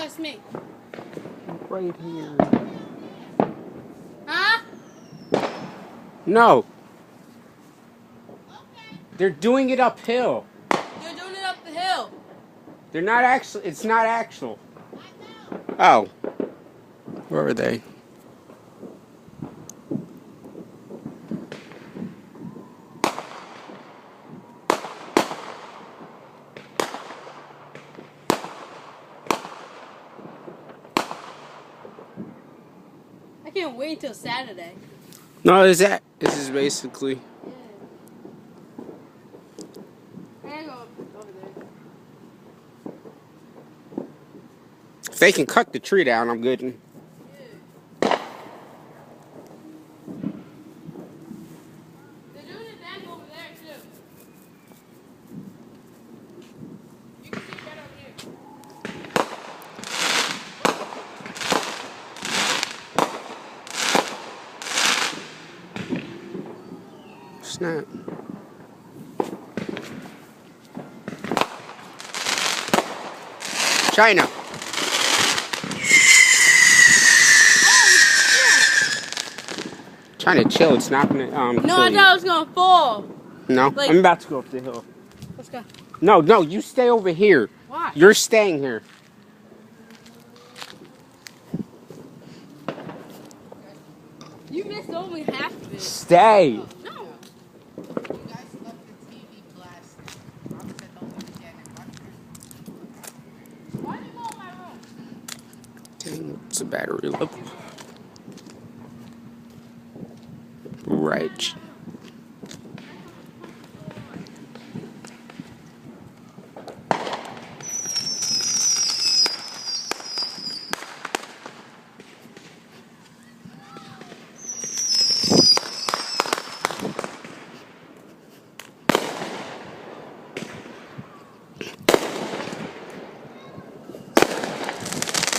it's me. Right here. Huh? No, Okay. they're doing it uphill. You're doing it up the hill. They're not actually. It's not actual. I know. Oh, where are they? I can't wait till Saturday. No, is that? This is basically. Yeah. I gotta go over there. If they can cut the tree down, I'm good. Yeah. They're doing it back over there too. You can see it right over here. Snap. China. Trying to chill. It's not gonna No, kill I you. thought it was gonna fall. No, Like- I'm about to go up the hill. Let's go. No, you stay over here. Why? You're staying here. You missed only half of it. Stay. No. You guys left the TV blasting. Mom said don't leave again and watch it. Why did you go in my room? Dang, it's a battery low. Right.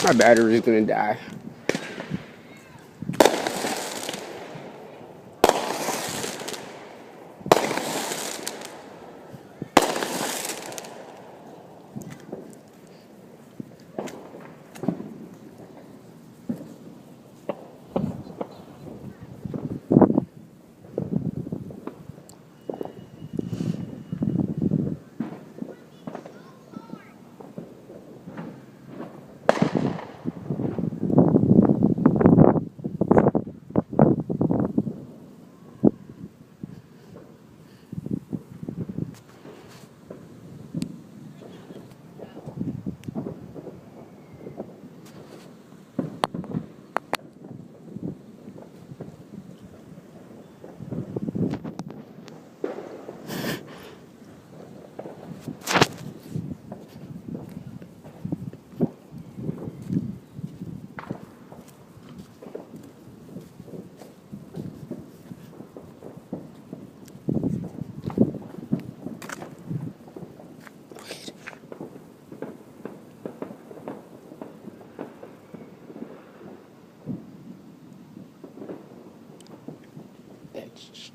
My battery's gonna die. Wait.